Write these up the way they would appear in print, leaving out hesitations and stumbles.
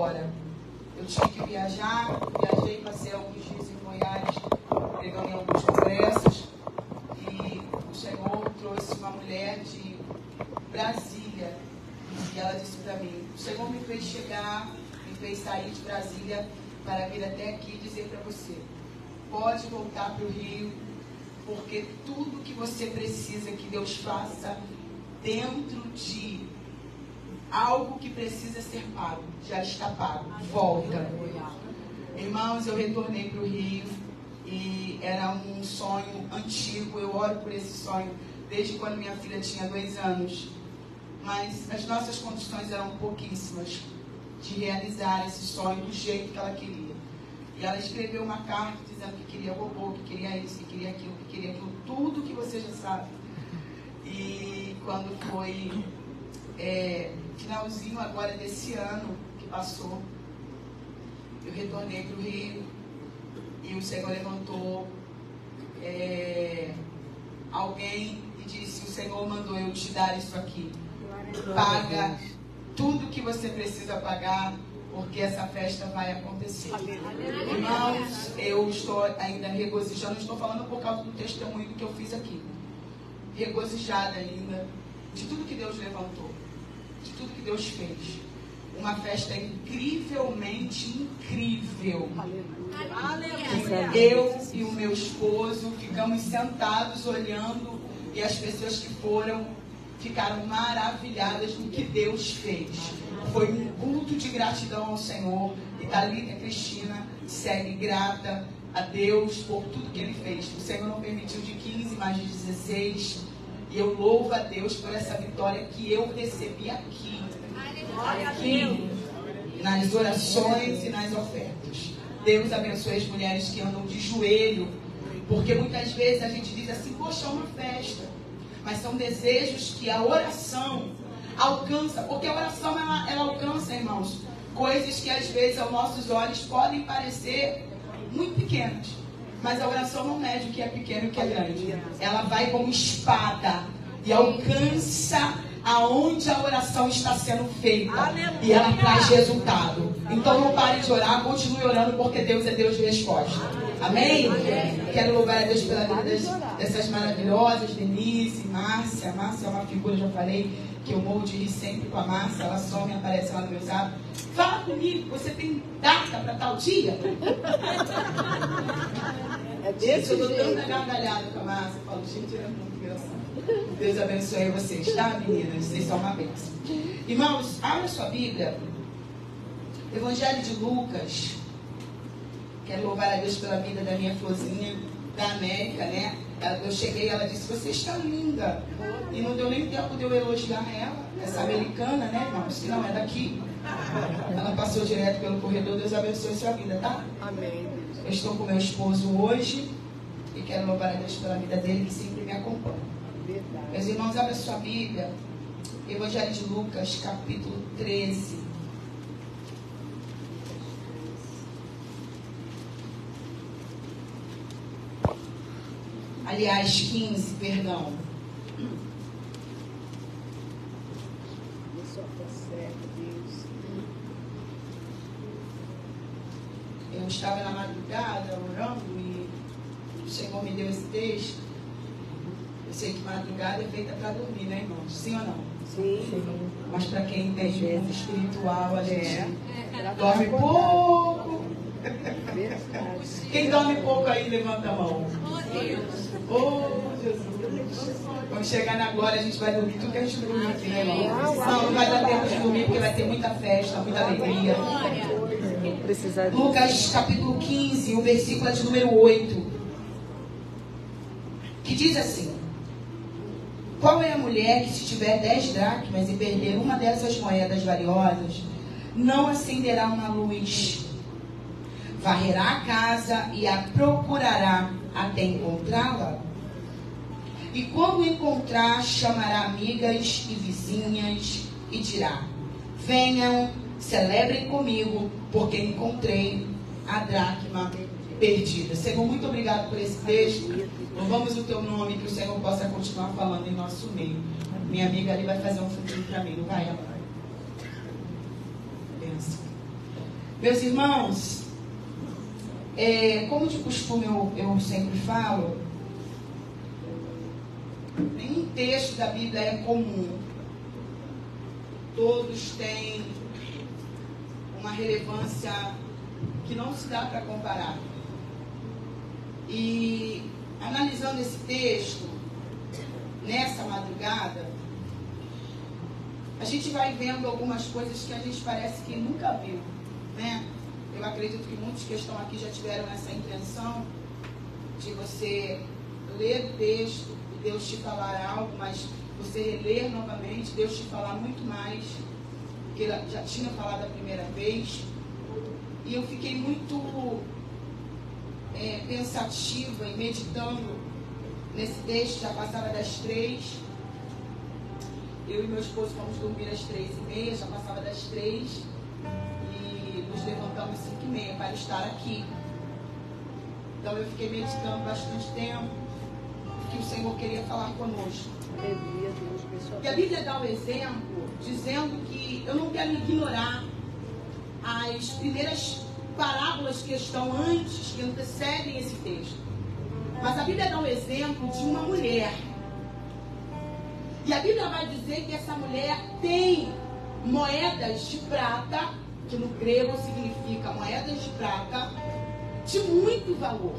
agora. Eu tive que viajar, viajei, passei alguns dias em Goiás, pregando em alguns congressos, e o Senhor trouxe uma mulher de Brasília, e ela disse para mim: o Senhor me fez chegar, me fez sair de Brasília para vir até aqui e dizer para você: pode voltar para o Rio, porque tudo que você precisa que Deus faça dentro de algo que precisa ser pago, já está pago. Volta. Irmãos, eu retornei para o Rio e era um sonho antigo. Eu oro por esse sonho desde quando minha filha tinha 2 anos. Mas as nossas condições eram pouquíssimas de realizar esse sonho do jeito que ela queria. E ela escreveu uma carta dizendo que queria robô, que queria isso, que queria aquilo, tudo que você já sabe. E quando foi finalzinho agora desse ano que passou, eu retornei para o Rio e o Senhor levantou alguém e disse: o Senhor mandou eu te dar isso aqui. Paga tudo que você precisa pagar, porque essa festa vai acontecer. Irmãos, eu estou ainda regozijando, não estou falando por causa do testemunho que eu fiz aqui, regozijada ainda de tudo que Deus levantou, de tudo que Deus fez. Uma festa incrivelmente incrível. Eu e o meu esposo ficamos sentados olhando, e as pessoas que foram ficaram maravilhadas do que Deus fez. Foi um culto de gratidão ao Senhor. E Thalita Cristina segue grata a Deus por tudo que Ele fez. O Senhor não permitiu de 15, mas de 16. E eu louvo a Deus por essa vitória que eu recebi aqui, nas orações e nas ofertas. Deus abençoe as mulheres que andam de joelho, porque muitas vezes a gente diz assim: poxa, é uma festa. Mas são desejos que a oração alcança, porque a oração ela alcança, irmãos, coisas que às vezes aos nossos olhos podem parecer muito pequenas. Mas a oração não mede o que é pequeno e o que é grande. Ela vai como espada e alcança aonde a oração está sendo feita. E ela traz resultado. Então não pare de orar, continue orando, porque Deus é Deus de resposta. Amém? Quero louvar a Deus pela vida dessas maravilhosas, Denise, Márcia. Márcia é uma figura, já falei, que eu morro de rir sempre com a Márcia. Ela some e aparece lá no meu zap. Fala comigo, você tem data para tal dia? Gente, eu dou tanta gargalhada com a Márcia. Eu falo: gente, é muito engraçado. Deus abençoe vocês, tá, meninas? Vocês são uma bênção. Irmãos, abra sua Bíblia. Evangelho de Lucas. Quero louvar a Deus pela vida da minha florzinha da América, né? Eu cheguei e ela disse: você está linda. E não deu nem tempo de eu elogiar ela, essa americana, né, irmãos? Que não é daqui. Ela passou direto pelo corredor. Deus abençoe sua vida, tá? Amém. Eu estou com meu esposo hoje e quero louvar a Deus pela vida dele, que sempre me acompanha. Meus irmãos, abra sua Bíblia. Evangelho de Lucas, capítulo 13. Aliás, 15, perdão. Eu estava na madrugada orando e o Senhor me deu esse texto. Eu sei que madrugada é feita para dormir, né, irmãos? Sim ou não? Sim. Mas para quem entende o mundo espiritual, a gente dorme pouco. Quem dorme pouco aí, levanta a mão. Oh, Jesus. Quando chegar na glória, a gente vai dormir tudo que a gente dormiu aqui, né, irmão? Não vai dar tempo de dormir, porque vai ter muita festa, muita alegria. Lucas capítulo 15, o versículo é de número 8, que diz assim: qual é a mulher que, se tiver 10 dracmas e perder uma dessas moedas valiosas, não acenderá uma luz, varrerá a casa e a procurará até encontrá-la? E quando encontrar, chamará amigas e vizinhas e dirá: venham, celebrem comigo, porque encontrei a dracma perdida. Senhor, muito obrigado por esse texto. Louvamos o teu nome, que o Senhor possa continuar falando em nosso meio. Minha amiga ali vai fazer um fundinho para mim, não vai, amor? Benção. Meus irmãos, como de costume eu sempre falo, nenhum texto da Bíblia é comum. Todos têm uma relevância que não se dá para comparar. E analisando esse texto, nessa madrugada, a gente vai vendo algumas coisas que a gente parece que nunca viu, né? Eu acredito que muitos que estão aqui já tiveram essa intenção de você ler o texto e Deus te falar algo, mas você reler novamente, Deus te falar muito mais do que Ele já tinha falado a primeira vez. E eu fiquei muito pensativa e meditando nesse texto. Já passava das 3. Eu e meu esposo fomos dormir às 3h30, já passava das 3. E nos levantamos às 5h30 para estar aqui. Então eu fiquei meditando bastante tempo, que o Senhor queria falar conosco. E a Bíblia dá o exemplo, dizendo que eu não quero ignorar as primeiras parábolas que estão antes, que antecedem esse texto. Mas a Bíblia dá um exemplo de uma mulher. E a Bíblia vai dizer que essa mulher tem moedas de prata, que no grego significa moedas de prata, de muito valor.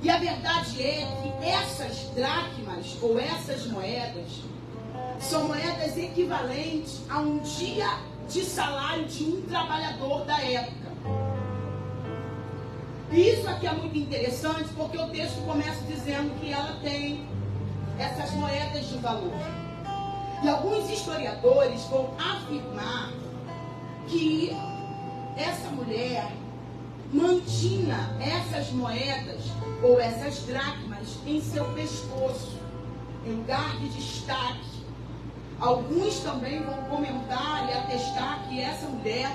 E a verdade é que essas dracmas, ou essas moedas, são moedas equivalentes a um dia de salário de um trabalhador da época. E isso aqui é muito interessante, porque o texto começa dizendo que ela tem essas moedas de valor. E alguns historiadores vão afirmar que essa mulher mantinha essas moedas ou essas dracmas em seu pescoço, em lugar de destaque. Alguns também vão comentar e atestar que essa mulher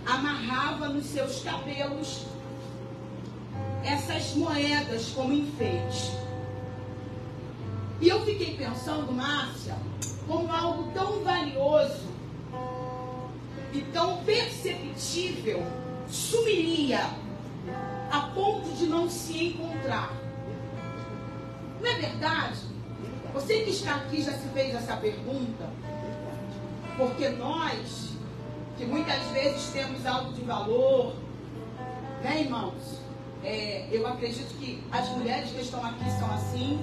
amarrava nos seus cabelos essas moedas como enfeite. E eu fiquei pensando, Márcia, como algo tão valioso e tão perceptível sumiria a ponto de não se encontrar. Não é verdade? Você que está aqui já se fez essa pergunta? Porque nós, que muitas vezes temos algo de valor, né, irmãos? Eu acredito que as mulheres que estão aqui são assim.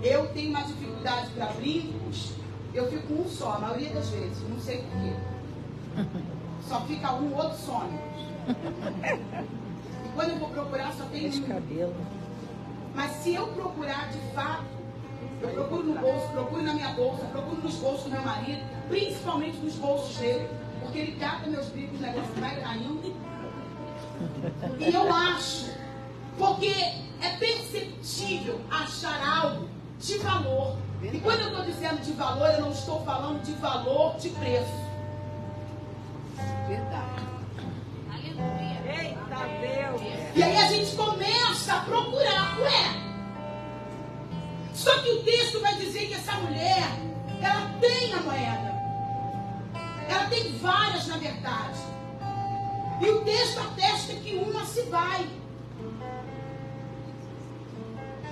Eu tenho uma dificuldade para brincos. Eu fico com um só, a maioria das vezes. Não sei porquê. Só fica um, outro some. E quando eu vou procurar, só tem um. Cabelo. Mas se eu procurar de fato, eu procuro no bolso, procuro na minha bolsa, procuro nos bolsos do meu marido, principalmente nos bolsos dele, porque ele cata meus brincos, o negócio vai caindo. E eu acho, porque é perceptível achar algo de valor. E quando eu estou dizendo de valor, eu não estou falando de valor de preço. Verdade. Aleluia. Eita Deus. E aí a gente começa a procurar. Só que o texto vai dizer que essa mulher, ela tem a moeda. Ela tem várias, na verdade. E o texto atesta que uma se vai.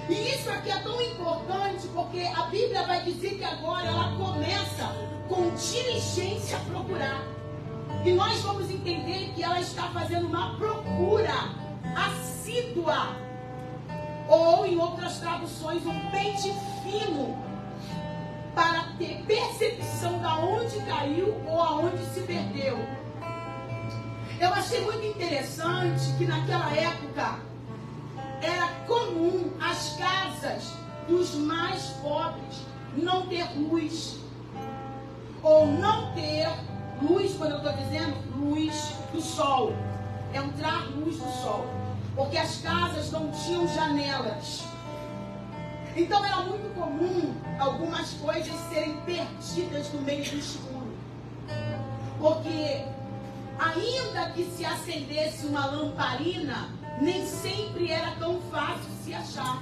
E isso aqui é tão importante, porque a Bíblia vai dizer que agora ela começa com diligência a procurar. E nós vamos entender que ela está fazendo uma procura assídua. Ou, em outras traduções, um pente fino, para ter percepção de onde caiu ou aonde se perdeu. Eu achei muito interessante que naquela época era comum as casas dos mais pobres não ter luz. Ou não ter luz, quando eu estou dizendo luz do sol. Entrar luz do sol. Porque as casas não tinham janelas. Então era muito comum algumas coisas serem perdidas no meio do escuro. Porque ainda que se acendesse uma lamparina, nem sempre era tão fácil se achar.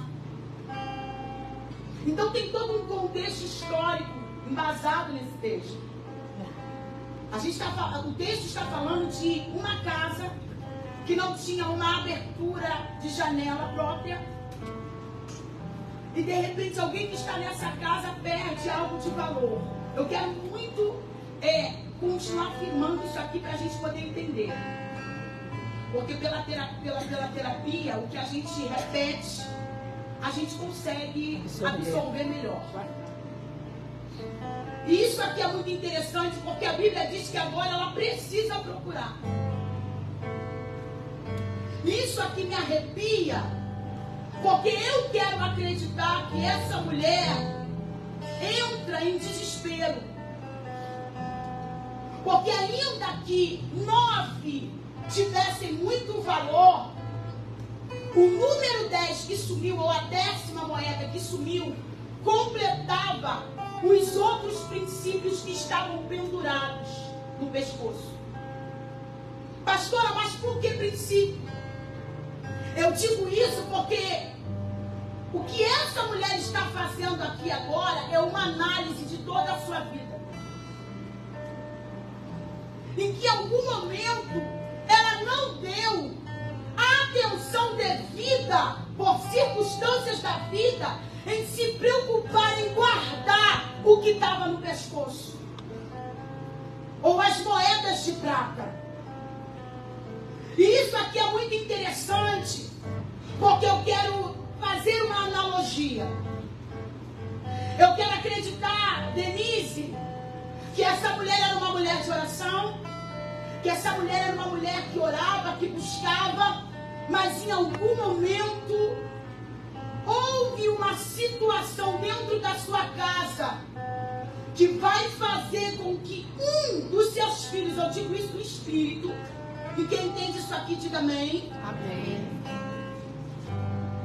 Então tem todo um contexto histórico embasado nesse texto. O texto está falando de uma casa que não tinha uma abertura de janela própria. E de repente alguém que está nessa casa perde algo de valor. Eu quero muito continuar afirmando isso aqui para a gente poder entender. Porque pela terapia, o que a gente repete, a gente consegue absorver melhor. E isso aqui é muito interessante, porque a Bíblia diz que agora ela precisa procurar. Isso aqui me arrepia, porque eu quero acreditar que essa mulher entra em desespero. Porque ainda que 9 tivessem muito valor, o número 10 que sumiu, ou a 10ª moeda que sumiu, completava os outros princípios que estavam pendurados no pescoço. Pastora, mas por que princípio? Eu digo isso porque o que essa mulher está fazendo aqui agora é uma análise de toda a sua vida. Em que em algum momento ela não deu a atenção devida por circunstâncias da vida em se preocupar em guardar o que estava no pescoço. Ou as moedas de prata. E isso aqui é muito interessante, porque eu quero fazer uma analogia. Eu quero acreditar, Denise, que essa mulher era uma mulher de oração, que essa mulher era uma mulher que orava, que buscava, mas em algum momento houve uma situação dentro da sua casa que vai fazer com que um dos seus filhos, eu digo isso no espírito, e quem entende isso aqui diga amém. Amém.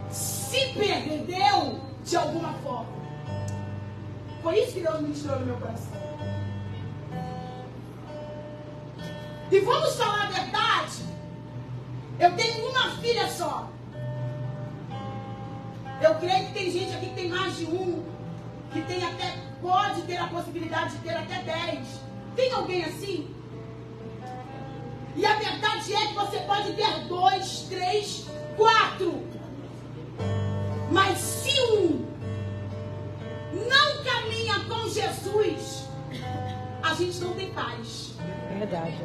Se perdeu de alguma forma. Foi isso que Deus me tirou no meu coração. E vamos falar a verdade. Eu tenho uma filha só. Eu creio que tem gente aqui que tem mais de um, que tem até, pode ter a possibilidade de ter até 10. Tem alguém assim? E a verdade é que você pode ter 2, 3, 4. Mas se um não caminha com Jesus, a gente não tem paz. Verdade.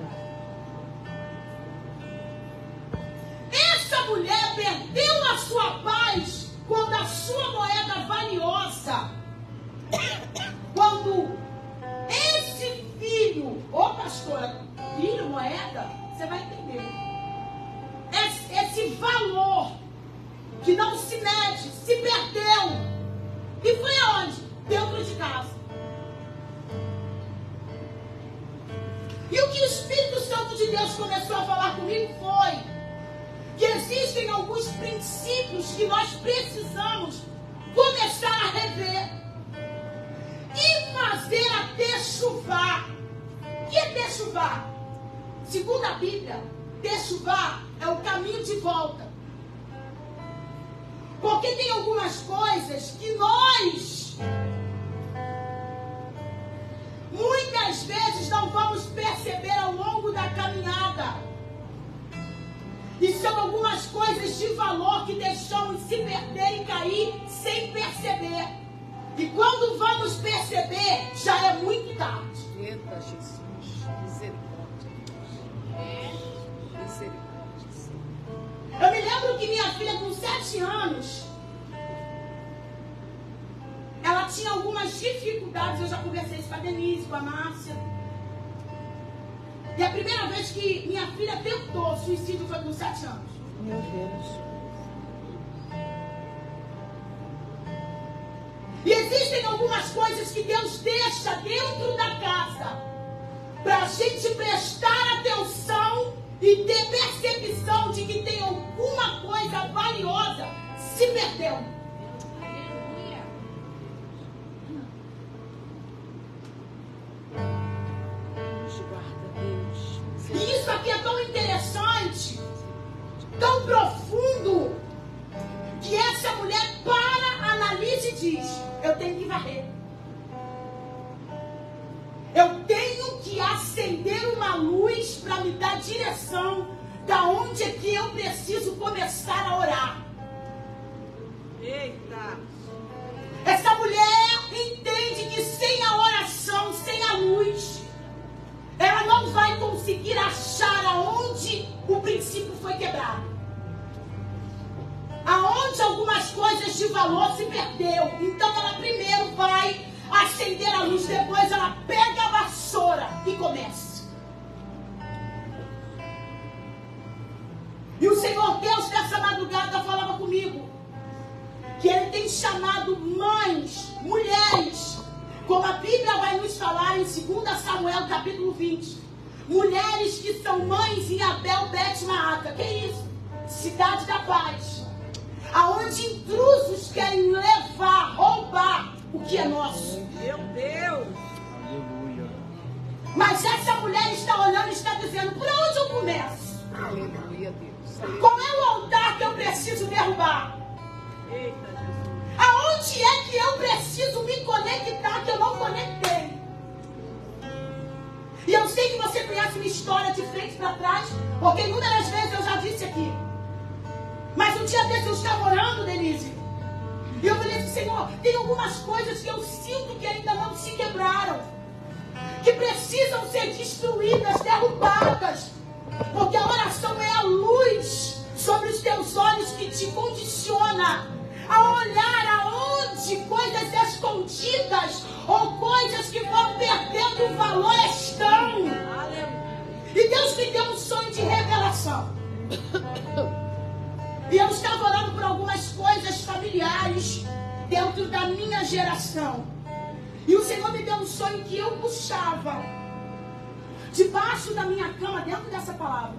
Essa mulher perdeu a sua paz quando a sua moeda valiosa, quando esse filho, ô pastora, filho, moeda, você vai entender. Esse valor que não se mede, se perdeu. E foi aonde? Dentro de casa. E o que o Espírito Santo de Deus começou a falar comigo foi que existem alguns princípios que nós precisamos começar a rever e fazer a techuvá. O que é techuvá? Segundo a Bíblia, techuvá é o caminho de volta. Porque tem algumas coisas que nós muitas vezes não vamos perceber ao longo da caminhada. E são algumas coisas de valor que deixamos se perder e cair sem perceber. E quando vamos perceber, já é muito tarde. Eita, Jesus. Misericórdia. Misericórdia, Senhor. Eu me lembro que minha filha, com 7 anos, ela tinha algumas dificuldades. Eu já conversei isso com a Denise, com a Márcia. E a primeira vez que minha filha tentou suicídio foi com 7 anos. Meu Deus. E existem algumas coisas que Deus deixa dentro da casa para a gente prestar atenção e ter percepção de que tem alguma coisa valiosa se perdeu. E isso aqui é tão interessante, tão profundo, que essa mulher para, analisa e diz: eu tenho que varrer. Eu tenho que acender para me dar direção da onde é que eu preciso começar a orar. Eita! Essa mulher entende que sem a oração, sem a luz, ela não vai conseguir achar aonde o princípio foi quebrado. Aonde algumas coisas de valor se perdeu. Então ela primeiro vai acender a luz, depois ela pega a vassoura e começa. E o Senhor Deus nessa madrugada falava comigo que Ele tem chamado mães, mulheres, como a Bíblia vai nos falar em 2 Samuel capítulo 20. Mulheres que são mães em Abel Bet-Maaca. Que é isso? Cidade da paz. Aonde intrusos querem levar, roubar o que é nosso. Meu Deus! Aleluia. Mas essa mulher está olhando e está dizendo, por onde eu começo? Aleluia, Deus. Qual é o altar que eu preciso derrubar? Eita, Jesus. Aonde é que eu preciso me conectar que eu não conectei? E eu sei que você conhece minha história de frente para trás, porque inúmeras vezes eu já disse aqui. Mas um dia desse eu estava orando, Denise, e eu falei assim, Senhor, tem algumas coisas que eu sinto que ainda não se quebraram, que precisam ser destruídas, derrubadas, porque a oração é a luz sobre os teus olhos que te condiciona a olhar aonde coisas escondidas ou coisas que vão perdendo o valor estão. E Deus me deu um sonho de revelação. E eu estava orando por algumas coisas familiares dentro da minha geração. E o Senhor me deu um sonho que eu puxava debaixo da minha cama, dentro dessa palavra.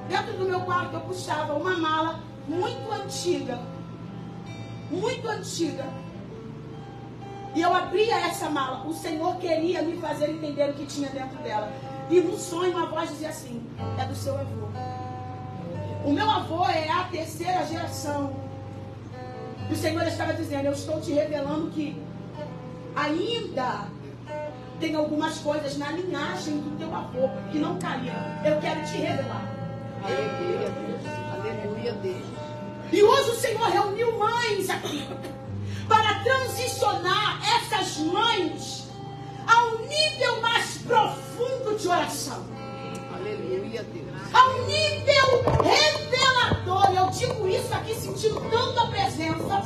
Dentro do meu quarto eu puxava uma mala muito antiga. Muito antiga. E eu abria essa mala. O Senhor queria me fazer entender o que tinha dentro dela. E no sonho uma voz dizia assim, é do seu avô. O meu avô é a 3ª geração. E o Senhor estava dizendo, eu estou te revelando que ainda tem algumas coisas na linhagem do teu avô que não caíram. Eu quero te revelar. Aleluia, Deus. Aleluia, Deus. E hoje o Senhor reuniu mães aqui para transicionar essas mães a um nível mais profundo de oração. Aleluia, Deus. A um nível revelador. Eu digo isso aqui sentindo tanto a presença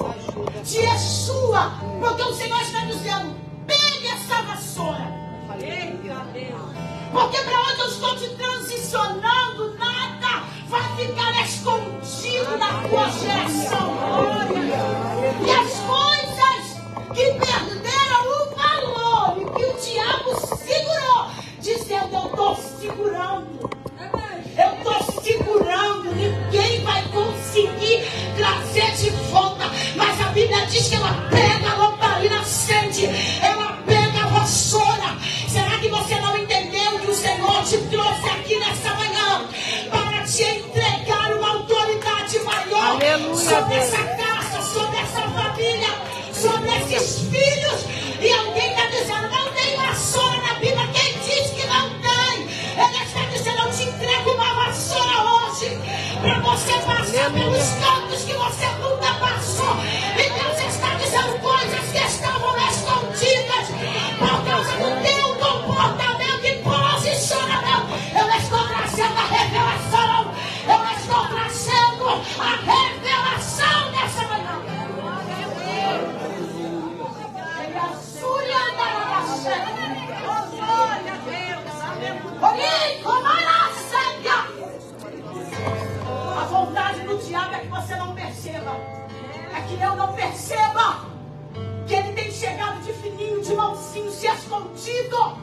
de Yeshua, porque o Senhor está dizendo, pegue essa vassoura. Eita, Deus. Porque para onde eu estou te transicionando, nada vai ficar escondido na tua geração. E as coisas que perderam o valor e que o diabo segurou, dizendo, eu estou segurando. Eu estou segurando, ninguém vai conseguir trazer de volta. Mas a Bíblia diz que ela pega a lamparina, acende, ela pega a vassoura. Será que você não entendeu que o Senhor te trouxe aqui nessa manhã para te entregar uma autoridade maior? Aleluia, sobre Deus. essa casa, sobre essa família, sobre esses filhos? E alguém está dizendo, não tem vassoura na Bíblia. Quem diz que não tem? Ele está dizendo, eu te entrego uma vassoura hoje para você passar pelos cantos que você nunca passou. E Deus está dizendo coisas que estavam escondidas por causa do teu comportamento e posicionamento. Eu estou trazendo a revelação. Eu estou trazendo a revelação nessa manhã. A vontade do diabo é que você não perceba. É que eu não perceba que ele tem chegado de fininho, de mansinho, se escondido.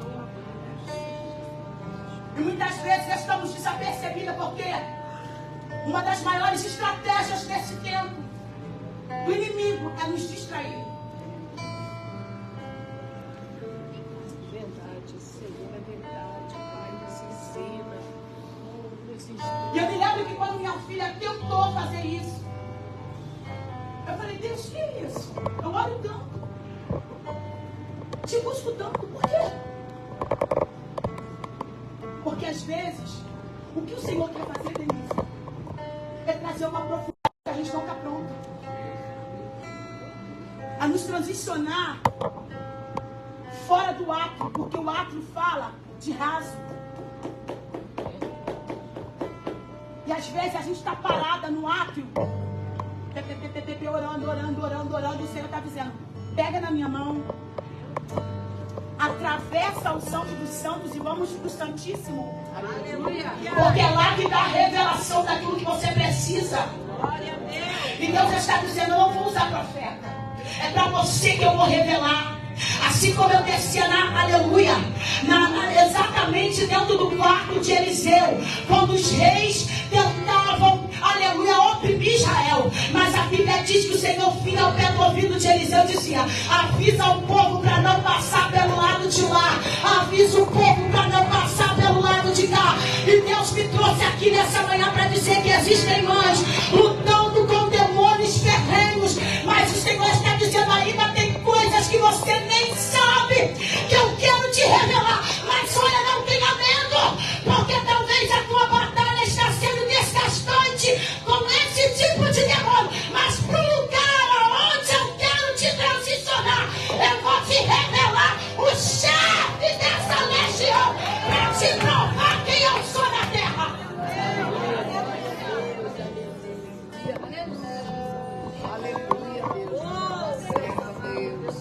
E muitas vezes estamos desapercebidas porque uma das maiores estratégias desse tempo do inimigo é nos distrair. Verdade, Senhor, é verdade. Pai, nos ensina. Nos ensina. E eu me lembro que quando minha filha tentou fazer isso, eu falei, Deus, que é isso? Eu oro tanto. Te busco tanto. Por quê? vezes, o que o Senhor quer fazer, Denise, é trazer uma profundidade que a gente não está pronto. A nos transicionar fora do átrio, porque o átrio fala de raso. E às vezes a gente está parada no átrio, orando, e o Senhor está dizendo, pega na minha mão, atravessa o Santo dos Santos e vamos para o Santíssimo. Aleluia. Porque é lá que dá a revelação daquilo que você precisa. Glória a Deus. E Deus está dizendo, eu não vou usar profeta. É para você que eu vou revelar. Assim como eu descia aleluia, exatamente dentro do quarto de Eliseu, quando os reis tentavam, aleluia, oprimir Israel. Mas a Bíblia diz que o Senhor vinha ao pé do ouvido de Eliseu e dizia, avisa o povo para não passar pelo lado de lá, avisa o povo para não passar pelo lado de cá. E Deus me trouxe aqui nessa manhã para dizer que existem mães lutando com demônios ferrenhos, mas o Senhor está dizendo, ainda tem coisas que você nem sabe, que eu quero te revelar. Mas olha, não tenha medo, porque talvez a tua batalha está sendo desgastante com esse tipo de demônio. Mas para o lugar onde eu quero te transicionar, eu vou te revelar o chefe dessa legião, para te provar quem eu sou na terra.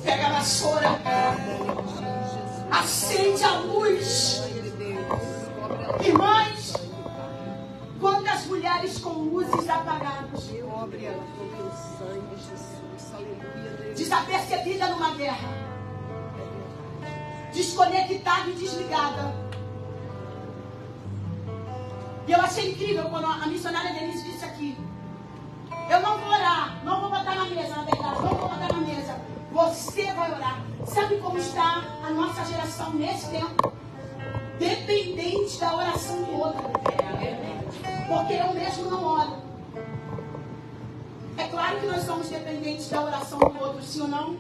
Pega a vassoura, acende a luz. Irmãs, quantas mulheres com luzes apagadas, desapercebida numa guerra, desconectada e desligada. E eu achei incrível quando a missionária Denise disse aqui, eu não vou orar, não vou botar na mesa, na verdade, não vou botar na mesa. Você vai orar. Sabe como está a nossa geração nesse tempo? Dependente da oração do outro. Porque eu mesmo não oro. É claro que nós somos dependentes da oração do outro, sim ou não?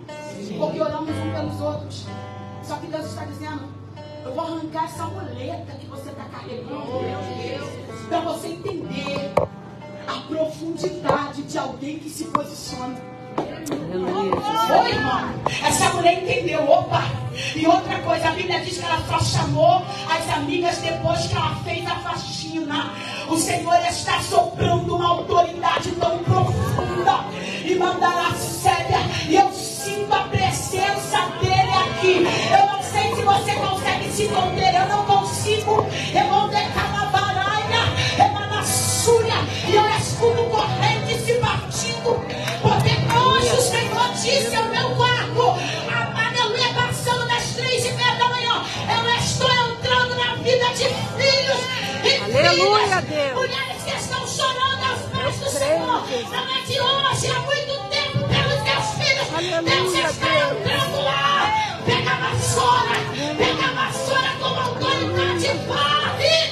Porque oramos uns pelos outros. Só que Deus está dizendo, eu vou arrancar essa muleta que você está carregando, para você entender a profundidade de alguém que se posiciona. Oi, irmão. Essa mulher entendeu, opa. E outra coisa, a Bíblia diz que ela só chamou as amigas depois que ela fez a faxina. O Senhor está soprando uma autoridade tão profunda e mandará séria. E eu sinto a presença dele aqui. Eu não sei se você consegue se conter, eu não consigo. Eu vou ver cada baralha, emana súria, e eu escuto corrente se partindo. Porque hoje o Senhor disse ao meu quarto, aleluia, passando das 3:30 da manhã, eu estou entrando na vida de filhos e aleluia, filhas, Deus. Mulheres que estão chorando aos pés do Senhor, não é de hoje, há muito tempo pelos teus filhos. Aleluia, Deus está entrando lá. Pega a vassoura com autoridade e varre.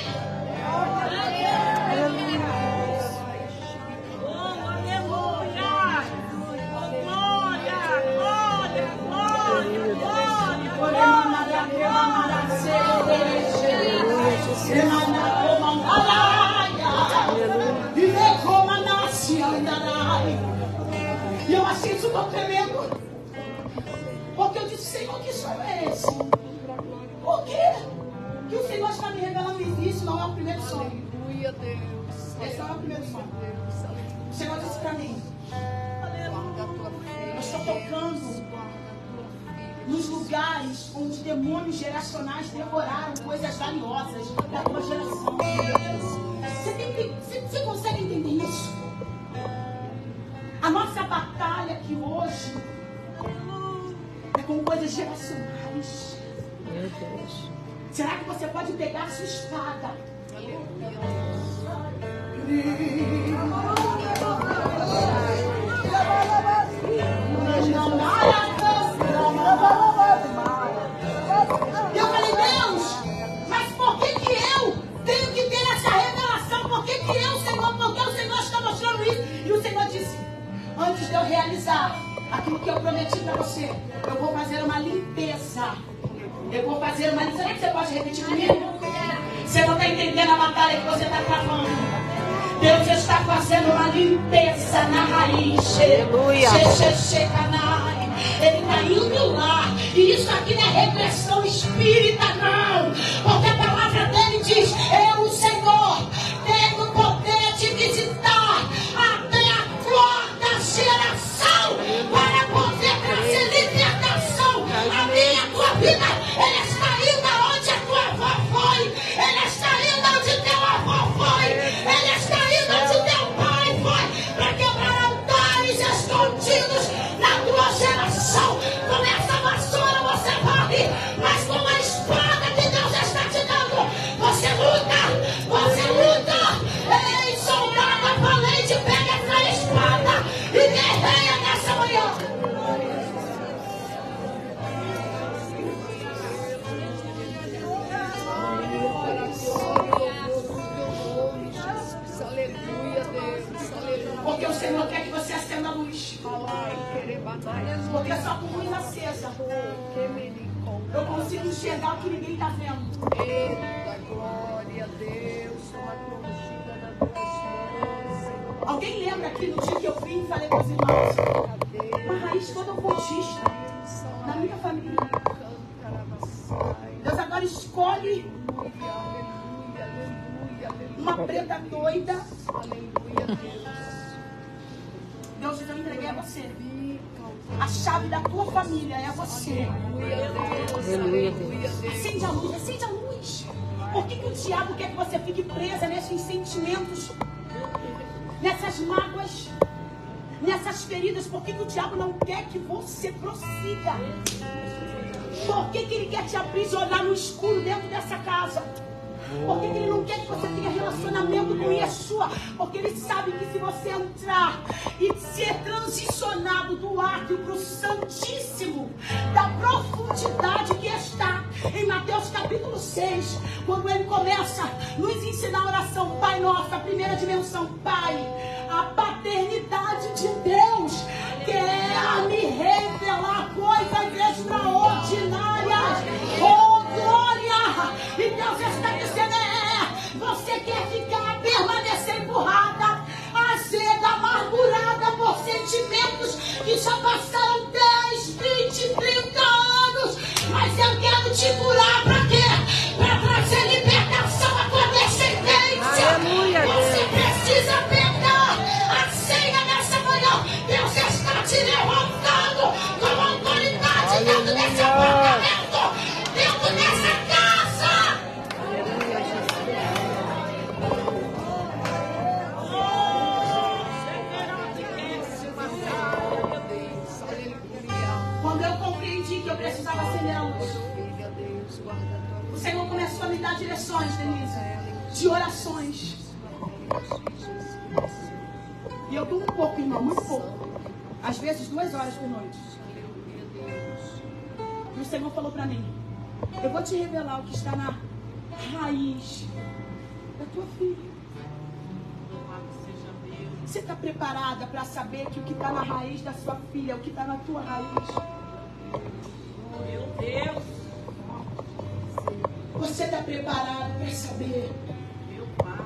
E eu achei isso tão tremendo, porque eu disse, Senhor, que sonho é esse? Por quê? Que o Senhor está me revelando isso, não é o primeiro sonho. Esse não é o primeiro sonho. O Senhor disse para mim, eu estou tocando nos lugares onde demônios geracionais devoraram coisas valiosas da tua geração. Você consegue entender isso? A nossa batalha aqui hoje é com coisas geracionais. Meu Deus. Será que você pode pegar a sua espada? Eu falei, Deus, mas por que eu tenho que ter essa revelação? Por que eu, Senhor? Porque o Senhor está mostrando isso? E o Senhor disse, antes de eu realizar aquilo que eu prometi para você, eu vou fazer uma limpeza. Eu vou fazer uma limpeza. Será que você pode repetir comigo? Você não está entendendo a batalha que você está travando. Deus está fazendo uma limpeza na raiz. Aleluia. Ele está indo lá. E isso aqui não é regressão espírita, não. Porque a palavra dele diz: eu, o Senhor, tenho o poder de visitar até a quarta geração para poder trazer libertação. A minha tua vida, ela está indo aonde a tua avó foi. Ela está indo onde teu avô foi. Ela está indo onde teu pai foi. Para quebrar altares escondidos na tua geração. Com essa vassoura você varre, mas com a espada que Deus está te dando, você luta, você luta. Ei, soldada valente, pega essa espada e guerreia nessa manhã. Porque o Senhor quer que você acenda a luz. Porque só com luz acesa eu consigo enxergar o que ninguém está vendo. Eita, glória a Deus. Alguém lembra aqui no dia que eu vim e falei com os irmãos? Uma raiz toda ocultista na minha família. Deus agora escolhe uma preta doida. Deus, eu entreguei a você. A chave da tua família é você. Aleluia, Deus. Acende a luz, acende a luz. Por que o diabo quer que você fique presa nesses sentimentos, nessas mágoas, nessas feridas? Por que o diabo não quer que você prossiga? Por que ele quer te aprisionar no escuro dentro dessa casa? Por que ele não quer que você tenha relacionamento com Yeshua? Porque ele sabe que se você entrar e ser transicionado do átrio para o Santíssimo, da profundidade que está em Mateus capítulo 6, quando ele começa a nos ensinar a oração Pai Nosso, a primeira dimensão, Pai, a paternidade de Deus quer me revelar coisas extraordinárias. Oh, glória! E Deus está dizendo: você quer ficar, permanecer empurrada, azeda, amargurada por sentimentos que já passaram 10, 20, 30 anos. Mas eu quero te curar para quê? Para trazer libertação à tua descendência. Aleluia, você precisa pegar a ceia nessa manhã. Deus está te levantando com autoridade dentro desse apartamento, dentro dessa casa. Quando eu compreendi que eu precisava acender a luz, o Senhor começou a me dar direções, Denise, de orações. E eu durmo um pouco, irmão, muito pouco. Às vezes 2 horas por noite. E o Senhor falou para mim: eu vou te revelar o que está na raiz da tua filha. Você está preparada para saber que o que está na raiz da sua filha é o que está na tua raiz? Meu Deus. Você está preparado para saber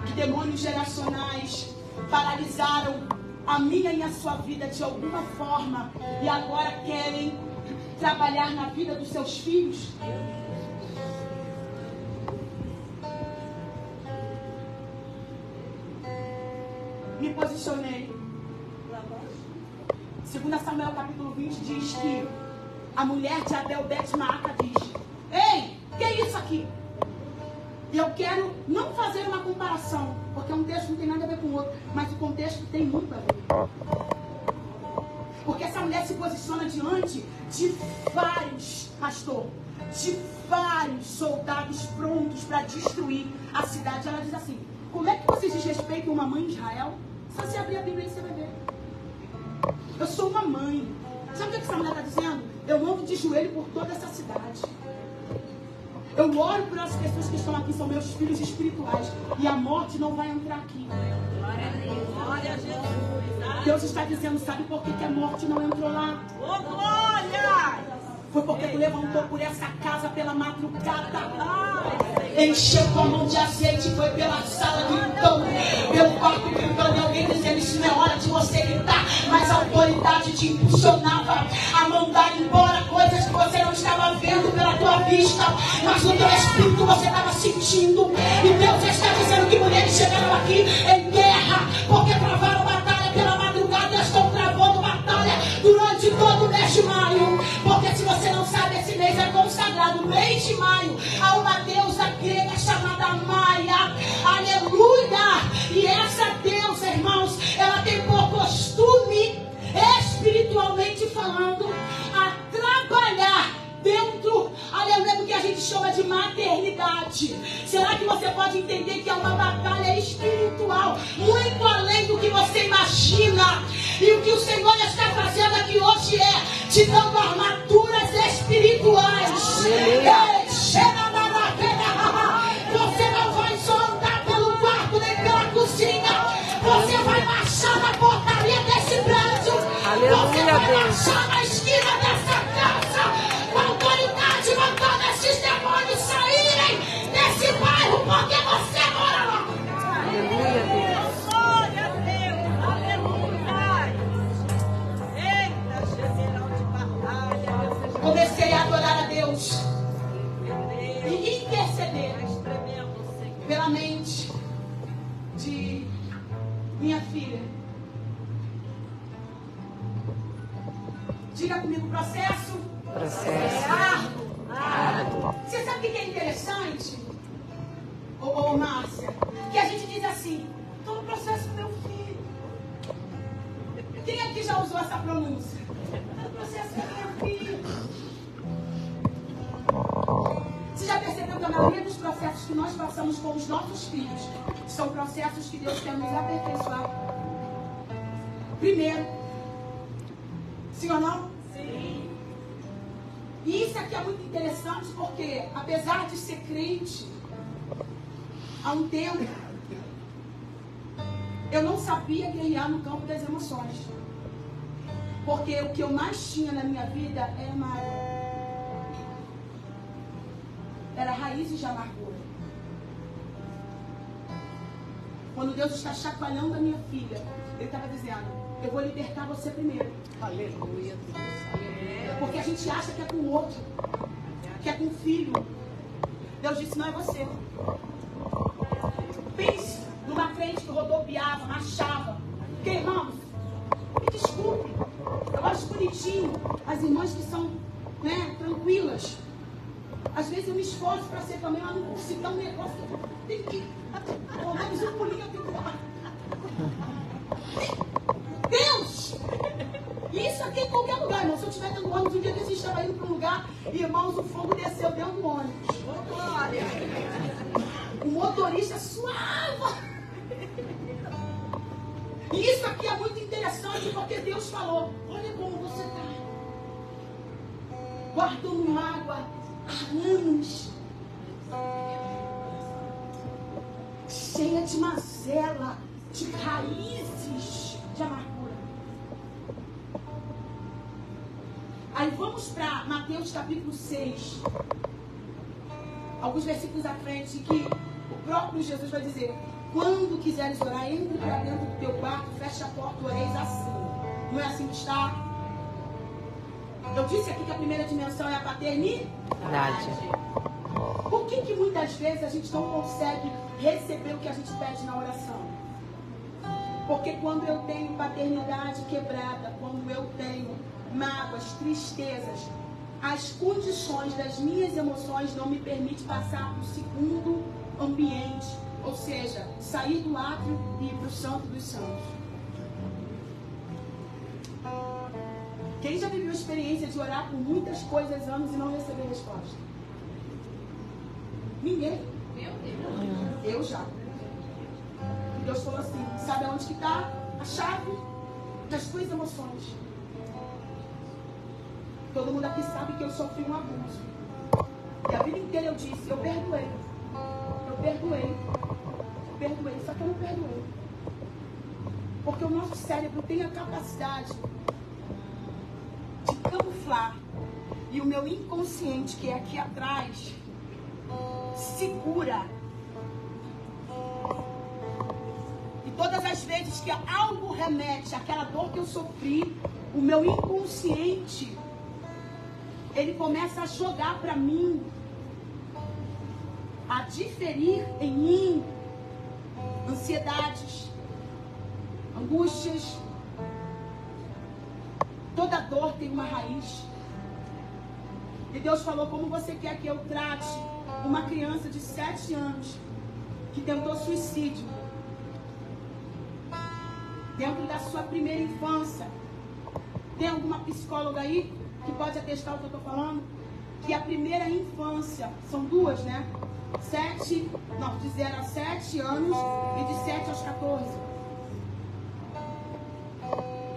que demônios geracionais paralisaram a minha e a sua vida de alguma forma e agora querem trabalhar na vida dos seus filhos? Me posicionei. 2 Samuel capítulo 20 diz que a mulher de Abel Bet-Maaca diz: ei, que é isso aqui? E eu quero não fazer uma comparação, porque um texto não tem nada a ver com o outro, mas o contexto tem muito a ver. Porque essa mulher se posiciona diante de vários, pastor, de vários soldados prontos para destruir a cidade. Ela diz assim: como é que vocês desrespeitam uma mãe de Israel? Só você abrir a Bíblia e você vai ver. Eu sou uma mãe. Sabe o que essa mulher está dizendo? Eu ando de joelho por toda essa cidade. Eu oro por as pessoas que estão aqui, são meus filhos espirituais. E a morte não vai entrar aqui. Glória a Jesus. Deus está dizendo: sabe por que a morte não entrou lá? Oh, glória! Foi porque tu levantou por essa casa pela madrugada. encheu tua mão de azeite, foi pela sala gritando, pelo quarto gritando, e alguém dizendo, isso não é hora de você gritar, mas a autoridade te impulsionava a mandar embora coisas que você não estava vendo pela tua vista, mas no teu espírito você estava sentindo. E Deus está dizendo que mulheres chegaram aqui em guerra, porque travaram batalha pela madrugada, e estão travando batalha durante todo o mês de maio. Porque se você não sabe, esse mês é consagrado, mês de maio, a uma deusa grega chamada Maia. Aleluia! E essa deusa, irmãos, ela tem por costume, espiritualmente falando, a trabalhar dentro, aleluia, do que a gente chama de maternidade. Será que você pode entender que é uma batalha espiritual, muito além do que você imagina? E o que o Senhor está fazendo aqui hoje é te dando armaduras espirituais. Você não vai só andar pelo quarto nem pela cozinha, você vai marchar na portaria desse prédio. Você vai marchar na esquina dessa casa, com autoridade, mandando esses demônios saírem desse bairro, porque você mora lá. Aleluia, Deus. Glória a Deus. Aleluia. Eita, general de batalha. Comecei a adorar a Deus e interceder pela mente de minha filha. Diga comigo, processo. Árduo. Você sabe o que é interessante, ô Márcia? Que a gente diz assim, estou no processo do meu filho. Quem aqui já usou essa pronúncia? Estou no processo do meu filho. Você já percebeu que a maioria dos processos que nós passamos com os nossos filhos são processos que Deus quer nos aperfeiçoar? Primeiro. Sim ou não? Sim. E isso aqui é muito interessante porque, apesar de ser crente há um tempo, eu não sabia guerrear no campo das emoções. Porque o que eu mais tinha na minha vida era mágoa. Era raízes de amargura. Quando Deus está chacoalhando a minha filha, Ele estava dizendo, eu vou libertar você primeiro. Aleluia, Deus. Porque a gente acha que é com o outro, que é com o filho. Deus disse, não é você. Pense numa frente que rodopiava, marchava. Porque, irmãos, me desculpe, eu acho bonitinho as irmãs que são, tranquilas. Às vezes eu me esforço para ser também, mas não consigo dar um negócio. Tem que pelo menos um pulinho eu tenho que dar. Deus! Isso aqui em qualquer lugar, irmão. Se eu estiver dentro do ônibus, um dia desse estava indo para um lugar, e irmãos, o fogo desceu dentro do ônibus. O motorista suava. E isso aqui é muito interessante porque Deus falou, olha como você está. Guardando mágoa há anos. Cheia de mazela, de raízes de amargura. Aí vamos para Mateus capítulo 6. Alguns versículos à frente que o próprio Jesus vai dizer, quando quiseres orar, entre para dentro do teu quarto, fecha a porta, oreis assim. Não é assim que está? Eu disse aqui que a primeira dimensão é a paternidade. Por que muitas vezes a gente não consegue receber o que a gente pede na oração? Porque quando eu tenho paternidade quebrada, quando eu tenho mágoas, tristezas, as condições das minhas emoções não me permitem passar para o segundo ambiente, ou seja, sair do átrio e ir para o santo dos santos. Quem já viveu a experiência de orar por muitas coisas anos e não receber resposta? Ninguém. Meu Deus. Eu já. E Deus falou assim, sabe aonde que está a chave das tuas emoções? Todo mundo aqui sabe que eu sofri um abuso. E a vida inteira eu disse, eu perdoei. Eu perdoei. Eu perdoei. Só que eu não perdoei. Porque o nosso cérebro tem a capacidade de camuflar. E o meu inconsciente, que é aqui atrás, segura. E todas as vezes que algo remete àquela dor que eu sofri, o meu inconsciente, ele começa a jogar para mim, a diferir em mim ansiedades, angústias. Toda dor tem uma raiz. E Deus falou: como você quer que eu trate uma criança de 7 anos que tentou suicídio dentro da sua primeira infância? Tem alguma psicóloga aí que pode atestar o que eu estou falando? Que a primeira infância, são 2, né? De 0 a 7 anos e de 7 aos 14.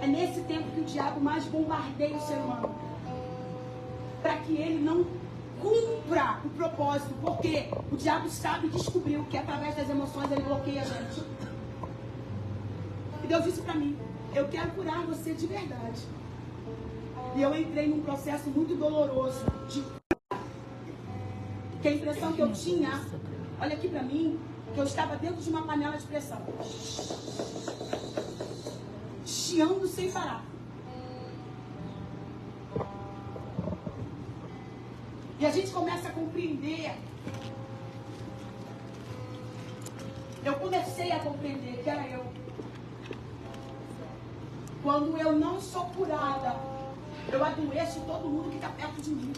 É nesse tempo que o diabo mais bombardeia o ser humano, para que ele não cumpra o propósito, porque o diabo sabe e descobriu que através das emoções ele bloqueia a gente. E Deus disse para mim: eu quero curar você de verdade. E eu entrei num processo muito doloroso de curar. Que a impressão que eu tinha, olha aqui para mim, que eu estava dentro de uma panela de pressão, chiando sem parar. E a gente começa a compreender. Eu comecei a compreender que era eu. Quando eu não sou curada, eu adoeço todo mundo que está perto de mim.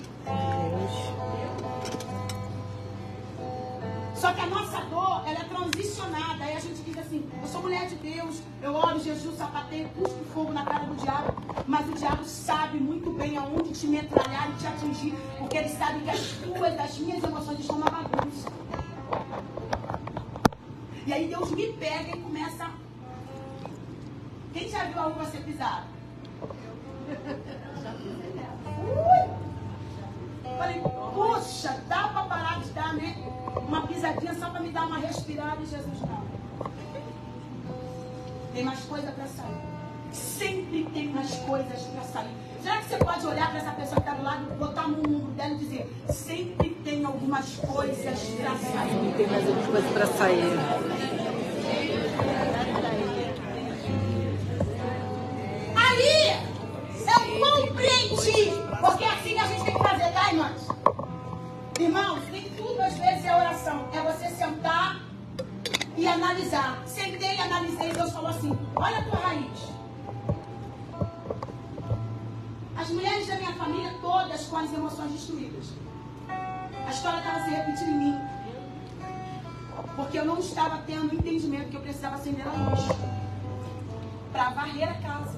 Só que a nossa dor, ela é transicionada. Aí a gente diz assim: eu sou mulher de Deus, eu oro, jejum, sapateio, cuspo fogo na cara do diabo. Mas o diabo sabe muito bem aonde te metralhar e te atingir, porque ele sabe que as minhas emoções estão na bagunça. E aí Deus me pega e começa. Quem já viu a uva ser pisada? Falei: poxa, dá para parar de dar, né? Uma pisadinha só para me dar uma respirada. E Jesus: não. Tem mais coisa para sair. Sempre tem mais coisas para sair. Será que você pode olhar para essa pessoa que está do lado, botar a mão no ombro dela e dizer: sempre tem algumas coisas para sair? Sempre tem mais algumas coisas para sair. Aí eu compreendi, porque é assim que a gente tem que fazer, tá, irmãos? Irmãos, nem tudo às vezes é oração. É você sentar e analisar. Sentei e analisei, Deus falou assim: olha a tua raiz. As mulheres da minha família, todas com as emoções destruídas. A história estava se repetindo em mim. Porque eu não estava tendo entendimento que eu precisava acender a luz para varrer a casa.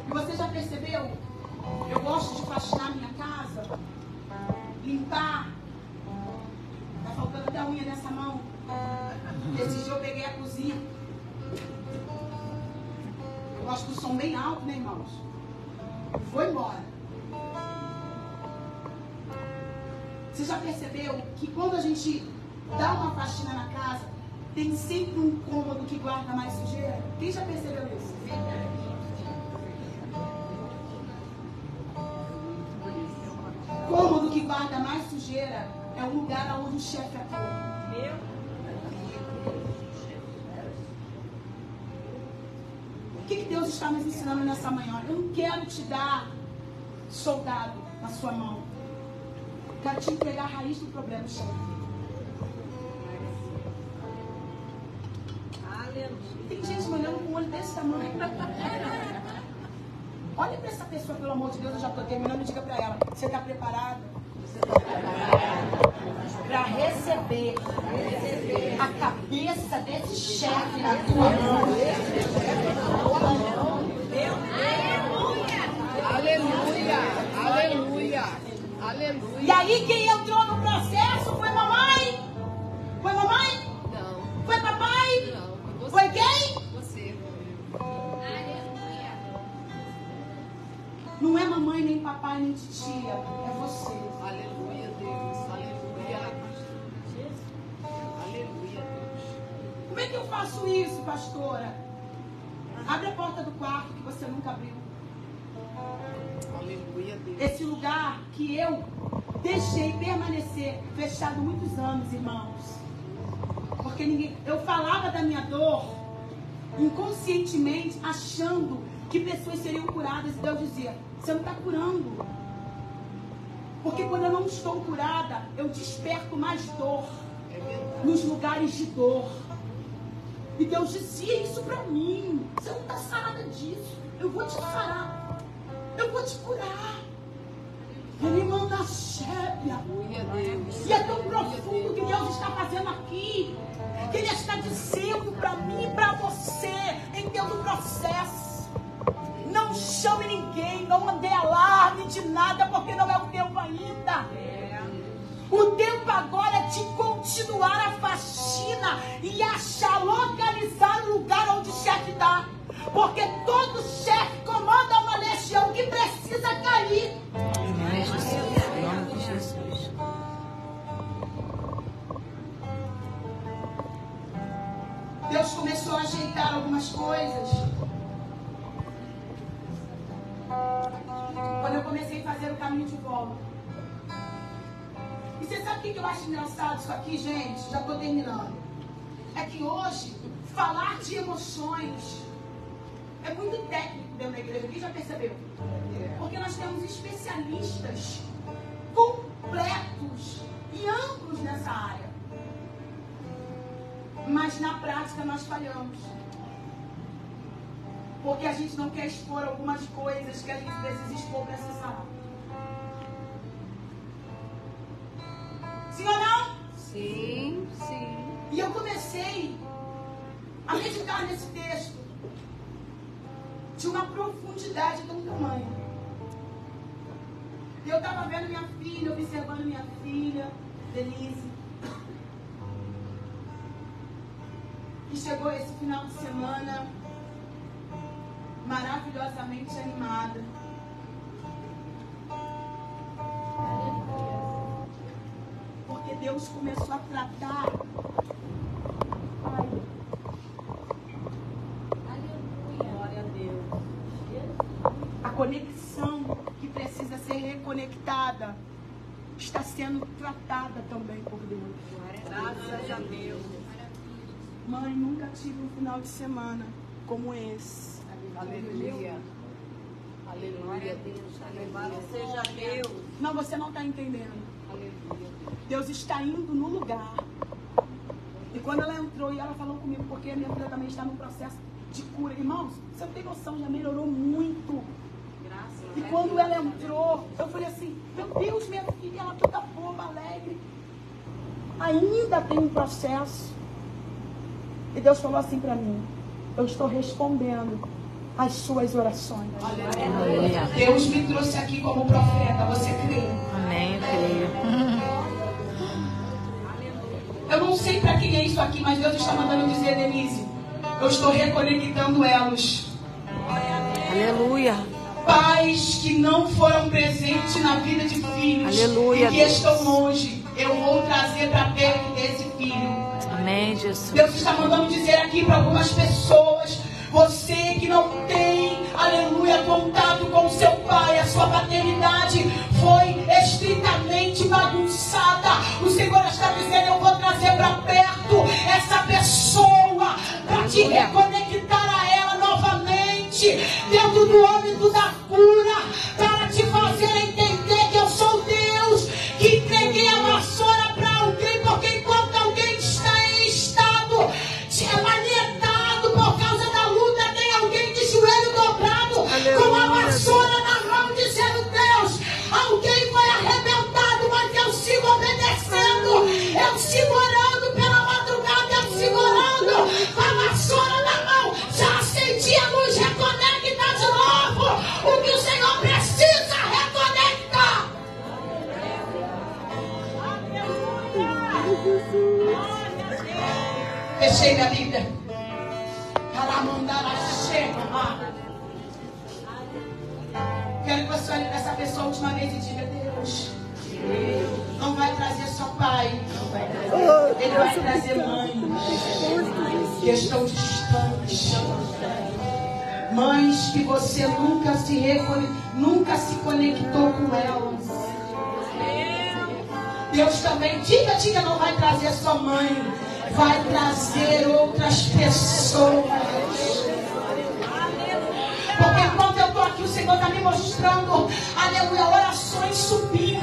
E você já percebeu? Eu gosto de faxinar minha casa, limpar. Tá faltando até a unha nessa mão. Esse dia eu peguei a cozinha. Eu gosto do som bem alto, né, irmãos? Foi embora. Você já percebeu que quando a gente dá uma faxina na casa, tem sempre um cômodo que guarda mais sujeira? Quem já percebeu isso? Cômodo que guarda mais sujeira é o lugar onde o chefe atua. O que Deus está nos ensinando nessa manhã? Eu não quero te dar soldado na sua mão. Quero te entregar a raiz do problema, chefe. Tem gente me olhando com um olho desse tamanho. Olha para essa pessoa, pelo amor de Deus, eu já estou terminando, e diga para ela: você está preparado? Para receber a cabeça desse chefe na tua mão. Aleluia, aleluia, aleluia. E aí quem entrou no processo foi mamãe? Foi mamãe? Não, Foi papai? não. Você, Foi quem? você. Não é mamãe, nem papai, nem titia. É você. Aleluia, Deus. Aleluia. Aleluia, Deus. Como é que eu faço isso, pastora? Abre a porta do quarto que você nunca abriu. Aleluia, Deus. Esse lugar que eu deixei permanecer fechado muitos anos, irmãos. Porque eu falava da minha dor inconscientemente, achando que pessoas seriam curadas. E Deus dizia, você não está curando. Porque quando eu não estou curada, eu desperto mais dor nos lugares de dor. E Deus dizia isso para mim. Você não está sarada disso. Eu vou te sarar. Eu vou te curar. Ele manda a chébia. E é tão profundo que Deus está fazendo aqui. Que Ele está dizendo para mim e para você. Entenda o processo. Não chame ninguém. Não dê alarme de nada. Porque não é o tempo ainda. O tempo agora é de continuar a faxina. E achar, localizar o lugar onde o chefe está. Porque todo chefe comanda uma legião que precisa cair. Deus começou a ajeitar algumas coisas. Quando eu comecei a fazer o caminho de volta. E você sabe o que eu acho engraçado isso aqui, gente? Já estou terminando. É que hoje, falar de emoções é muito técnico dentro da igreja. Quem já percebeu? Porque nós temos especialistas completos e amplos nessa área. Mas na prática nós falhamos. Porque a gente não quer expor algumas coisas que a gente precisa expor para essa sala. Sim ou não? Sim, sim. E eu comecei a meditar nesse texto de uma profundidade de um tamanho. E eu estava vendo minha filha, observando minha filha, Denise, que chegou esse final de semana maravilhosamente animada. Porque Deus começou a tratar. Glória a Deus. A conexão que precisa ser reconectada está sendo tratada também por Deus. Graças a Deus. Mãe, nunca tive um final de semana como esse. Aleluia. Aleluia, Deus. Louvado seja Deus. Não, você não está entendendo. Aleluia. Deus está indo no lugar. E quando ela entrou e ela falou comigo, porque a minha filha também está num processo de cura. Irmãos, você não tem noção, já melhorou muito. Graças E quando ela entrou, eu falei assim, meu Deus, minha filha, ela toda boba, alegre. Ainda tem um processo. E Deus falou assim para mim, eu estou respondendo as suas orações. Aleluia. Deus me trouxe aqui como profeta, você crê? Amém, eu creio. Eu não sei para quem é isso aqui, mas Deus está mandando dizer, Denise, eu estou reconectando elos. Aleluia. Pais que não foram presentes na vida de filhos. Aleluia, e que estão longe, eu vou trazer para perto desse filho. Amém, Jesus. Deus está mandando dizer aqui para algumas pessoas, você que não tem, aleluia, contato com o seu pai, a sua paternidade foi estritamente bagunçada. O Senhor está dizendo, eu vou trazer para perto essa pessoa para te reconectar a ela novamente, dentro do âmbito da cura, para te fazer entender que eu sou Deus, que entreguei a vassoura para alguém, porque enquanto alguém está em estado manietado por causa da luta, tem alguém de joelho dobrado, com a vassoura na mão, dizendo, Deus, alguém foi arrebentado, mas eu sigo obedecendo, eu sigo orando pela madrugada, eu sigo orando com a vassoura na mão, já acendi a luz, reconecta de novo o que o Senhor precisa reconectar. Fechei minha Bíblia. Quero que você olhe para essa pessoa a última vez e diga, Deus, não vai trazer só pai, Ele vai trazer mães que estão distantes, mães que você nunca se conectou com elas. Deus também, diga, não vai trazer sua mãe, vai trazer outras pessoas. Porque enquanto eu estou aqui, o Senhor está me mostrando, aleluia, orações subindo.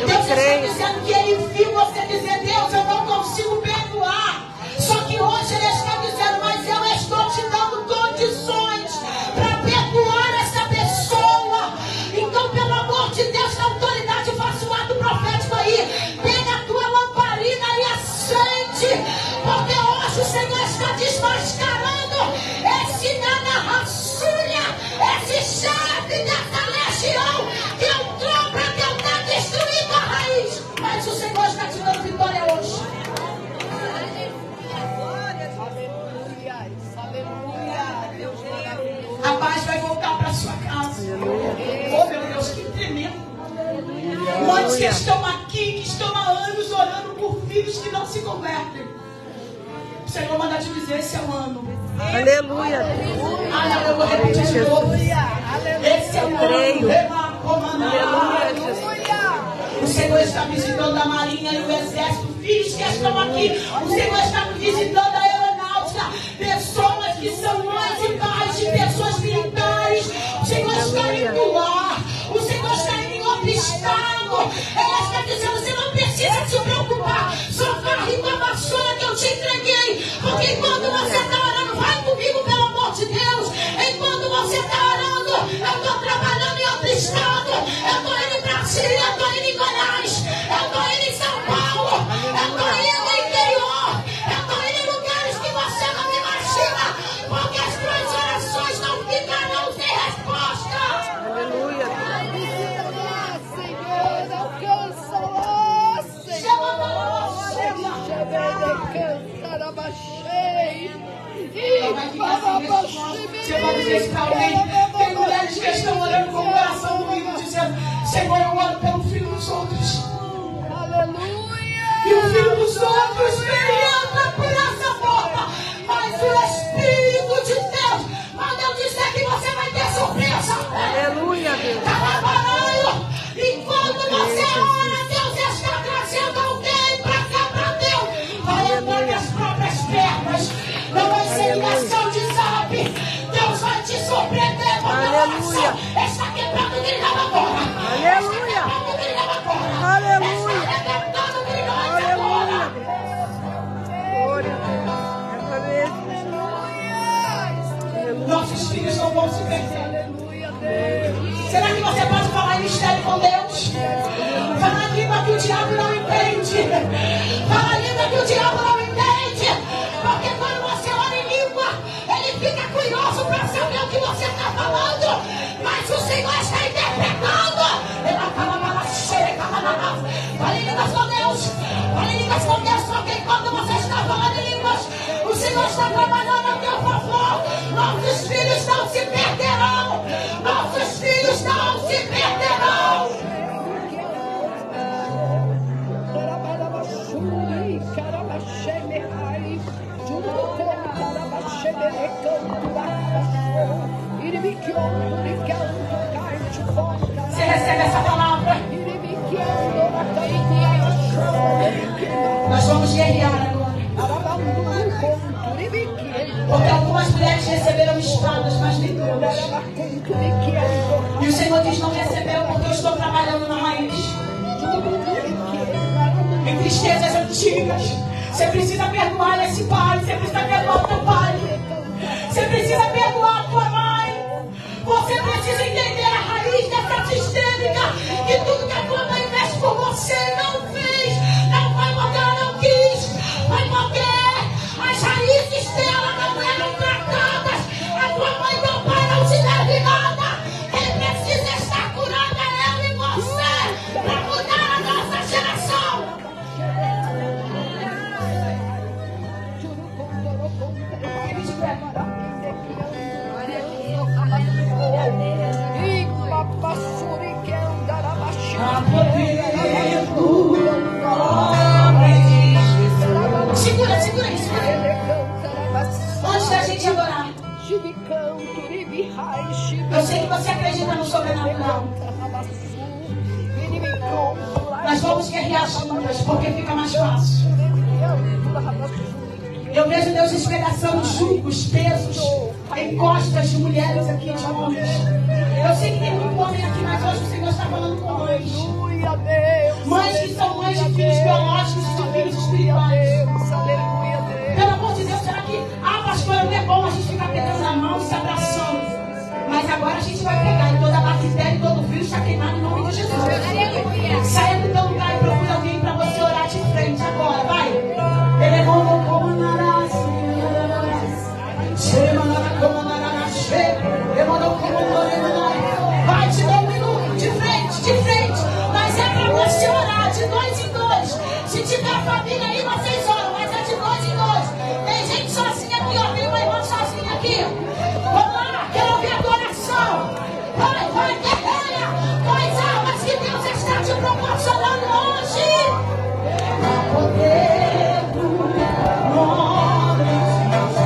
Deus está dizendo que Ele viu você dizer: Deus, eu não consigo perdoar. Só que hoje Ele está dizendo: mas eu estou te dando condições para perdoar essa pessoa. Então, pelo amor de Deus, na autoridade, faça um ato profético aí. Pega a tua lamparina e acende. Porque hoje o Senhor está desmascarando esse nanarraçulha, esse chefe dessa legião que entrou para tentar destruir tua raiz. Mas o Senhor está te dando vitória hoje. A paz vai voltar para sua casa. Oh, meu Deus, que tremendo. Muitos que estão aqui, que estão há anos orando por filhos que não se convertem. O Senhor manda te dizer: esse é o ano. Aleluia. Eu vou repetir de novo. Esse é o ano. Aleluia. O Senhor está visitando a Marinha e o Exército. Filhos que estão aqui. O Senhor está visitando a aeronáutica. Pessoas que são mães e pais de pessoas militares. O Senhor está indo lá. O Senhor está indo em outro estado. Ele está dizendo: você não precisa se preocupar. Só varre com a vassoura que eu te entreguei. Porque enquanto você está orando, vai comigo, pelo amor de Deus. Enquanto você está orando, eu estou trabalhando em outro estado. Eu estou indo em Brasília, eu estou indo em Goiás, eu estou indo em São Paulo, eu estou indo no interior, eu estou indo em lugares que você não imagina. Porque as tuas orações não ficarão sem resposta. Aleluia. Senhor, alcança-la, Você vai dizer para alguém: tem mulheres que estão orando com o coração doído, dizendo: Senhor, eu oro pelo filho dos outros. aleluia. E o filho dos outros entra por essa porta. Mas o Espírito de Deus manda eu dizer que você vai ter surpresa. Aleluia, Deus. Enquanto você ora, Deus está trazendo alguém para cá, para Deus. Vai andar nas próprias pernas. Não vai ser ligação de zap. Deus vai te surpreender com a oração. Está quebrando o grilhão agora. Aleluia. Está quebrando o grilhão agora. Aleluia. Está arrebentando grilhões agora. Glória a Deus. Nossos filhos não vão se perder. Será que você pode falar em mistério com Deus? Fala a língua que o diabo não entende. Fala a língua que o diabo não entende. Porque quando você ora em língua, ele fica curioso para saber o que você está falando. Mas o Senhor está interpretando. Fale em línguas com Deus. Fale em línguas com Deus. Porque quando você está falando em línguas, o Senhor está trabalhando a teu favor. Nossos filhos não se perderão. Nossos filhos não se perderão. Você recebe essa palavra? Nós vamos guerrear agora. Porque algumas mulheres receberam espadas, mas nem todas. E o Senhor diz: não recebeu porque eu estou trabalhando na raiz. Em tristezas antigas. Você precisa perdoar esse pai. Você precisa perdoar o teu pai. Você precisa perdoar a tua mãe. Você precisa entender a raiz dessa sistêmica. Que tudo que a tua mãe fez por você não fez. Não foi porque ela não quis. Foi porque as raízes dela não eram tratadas. A tua mãe e teu pai não te deve nada. Quem precisa estar curada é ela e você. Para mudar a nossa geração. as lutas, porque fica mais fácil. Eu vejo Deus despedaçando julgos, pesos em costas de mulheres aqui, de homens. Eu sei que tem muito homem aqui, mas hoje o Senhor está falando com mães. Mães que são mães de filhos biológicos e de filhos espirituais. Pelo amor de Deus, será que, pastora, não é bom a gente ficar pegando na mão e se abraçando? Mas agora a gente vai pegar e toda a bactéria e todo o vírus está queimado em nome de Jesus. Saia do teu lugar e procure alguém para você orar de frente agora, vai. Ele mandou como vai, te dou um minuto, de frente. Mas é para você orar, de 2 em 2. Se tiver família aí, vocês oram, mas é de 2 em 2. Tem gente sozinha aqui, ó, tem uma irmã sozinha aqui. Vamos lá, quero ouvir a adoração. Vai, guerreira, com as armas que Deus está te proporcionando hoje. Poder do nome de Jesus.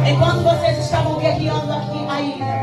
Enquanto vocês estavam guerreando aqui, aí